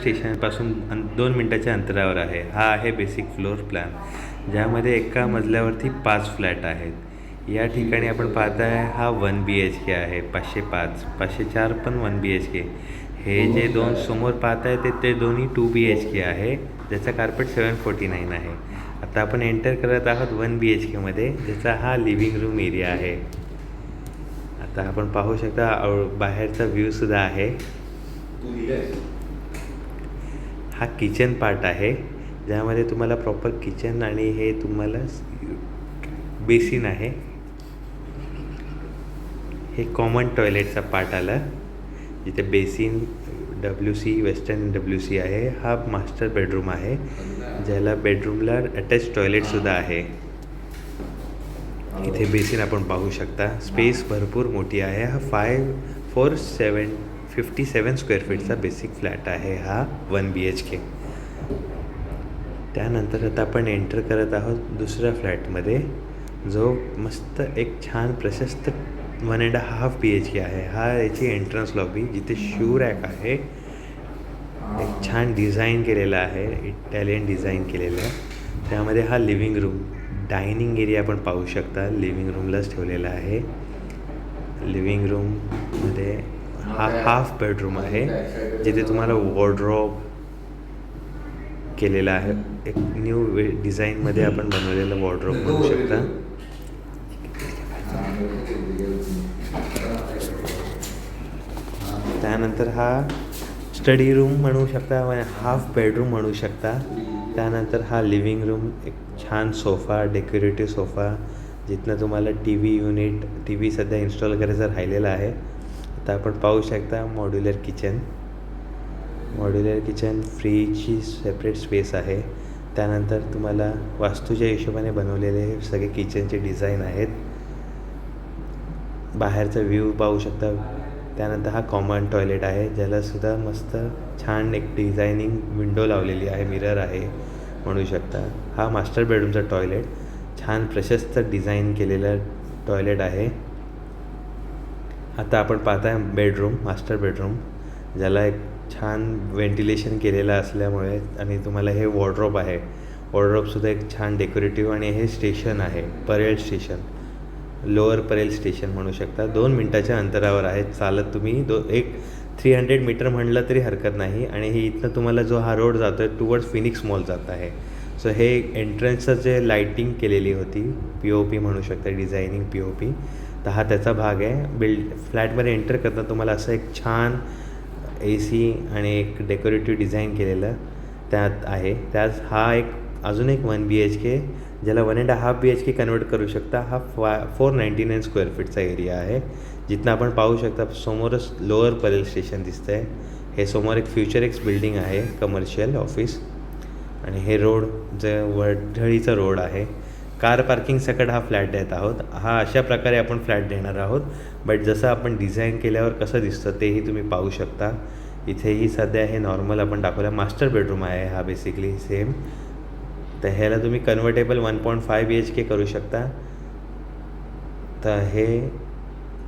स्टेशनपासून 2 मिनटाच्या अंतरावर आहे. हा आहे बेसिक फ्लोअर प्लॅन, ज्यामध्ये एका मजल्यावरती 5 फ्लॅट आहेत. या ठिकाणी आपण पाहत आहे हा 1 BHK आहे. 505 504 पण 1 BHK. हे जे दोन समोर पाहत आहे ते दोन्ही 2 BHK आहे, ज्याचा कार्पेट 749 आहे. आता आपण एंटर करत आहोत 1 BHK मध्ये, ज्याचा हा लिव्हिंग रूम एरिया आहे. आता आपण पाहू शकता बाहेरचा व्ह्यूसुद्धा आहे. हा किचन पार्ट आहे, ज्यामध्ये तुम्हाला प्रॉपर किचन आणि हे तुम्हाला बेसिन आहे. हे कॉमन टॉयलेटचा पार्ट आला, जिथे बेसिन WC वेस्टर्न WC आहे. हा मास्टर बेडरूम आहे, ज्याला बेडरूमला अटॅच टॉयलेटसुद्धा आहे. इथे बेसिन आपण पाहू शकता. स्पेस भरपूर मोठी आहे. हा 57 स्क्वेअर फीटचा बेसिक फ्लॅट आहे हा 1 BHK. त्यानंतर आता आपण एंटर करत आहोत दुसऱ्या फ्लॅटमध्ये, जो मस्त एक छान प्रशस्त 1.5 BHK आहे. हा याची एंट्रन्स लॉबी, जिथे शू रॅक आहे. एक छान डिझाईन केलेलं आहे, इटालियन डिझाईन केलेलं आहे. त्यामध्ये हा लिव्हिंग रूम, डायनिंग एरिया आपण पाहू शकता. लिव्हिंग रूमलाच ठेवलेला आहे. लिव्हिंग रूममध्ये हा हाफ बेडरूम आहे, जिथे तुम्हाला वॉर्डरोब केलेला आहे. एक न्यू डिझाईनमध्ये आपण बनवलेलं वॉर्डरोब म्हणू शकता. त्यानंतर हा स्टडी रूम म्हणू शकता, हाफ बेडरूम म्हणू शकता. त्यानंतर हा लिव्हिंग रूम, एक छान सोफा, डेकोरेटिव्ह सोफा, जिथनं तुम्हाला TV युनिट, TV सध्या इन्स्टॉल करायचं राहिलेलं आहे. आता आपण पाहू शकता मॉड्युलर किचन, फ्रीजची सेपरेट स्पेस आहे. त्यानंतर तुम्हाला वास्तूच्या हिशोबाने बनवलेले सगळे किचनचे डिझाईन आहेत. बाहेरचा व्ह्यू पाहू शकता. त्यानंतर हा कॉमन टॉयलेट आहे, ज्यालासुद्धा मस्त छान एक डिझायनिंग विंडो लावलेली आहे, मिरर आहे म्हणू शकता. हा मास्टर बेडरूमचा टॉयलेट, छान प्रशस्त डिझाईन केलेला टॉयलेट आहे. आता आपण पाहताय मास्टर बेडरूम, ज्याला एक छान व्हेंटिलेशन केलेलं असल्यामुळे, आणि तुम्हाला हे वॉर्डरोब आहे. वॉर्डरोबसुद्धा एक छान डेकोरेटिव्ह, आणि हे स्टेशन आहे, Parel station, lower Parel station म्हणू शकता. 2 मिनटाच्या अंतरावर आहे. चालत तुम्ही 300 मीटर म्हणलं तरी हरकत नाही. आणि हे इथनं तुम्हाला जो हा रोड जातो आहे टुवर्ड्स फिनिक्स मॉल जात आहे. सो हे एंट्रन्सचं जे लाईटिंग केलेली होती, POP म्हणू शकता, डिझायनिंग POP, तर हा त्याचा भाग आहे. फ्लॅटमध्ये एंटर करता तुम्हाला असं एक छान AC आणि एक डेकोरेटिव्ह डिझाईन केलेलं त्यात आहे. त्यात हा एक अजून एक 1 BHK, ज्याला 1.5 BHK कन्वर्ट करू शकता. हा 499 स्क्वेअर फीटचा एरिया आहे, जिथनं आपण पाहू शकता समोरच लोअर परेल स्टेशन दिसतं आहे. हे समोर एक फ्युचर बिल्डिंग आहे, कमर्शियल ऑफिस, आणि हे रोड जे वडळीचा रोड आहे. कार पार्किंग सकट हा फ्लॅट देत आहोत. हा अशा प्रकारे आपण फ्लॅट देणार आहोत. बट जसं आपण डिझाईन केल्यावर कसं दिसतं तेही तुम्ही पाहू शकता. इथेही सध्या हे नॉर्मल आपण दाखवलं. मास्टर बेडरूम आहे हा बेसिकली सेम. तर ह्याला तुम्ही कन्व्हर्टेबल 1.5 BHK करू शकता. तर हे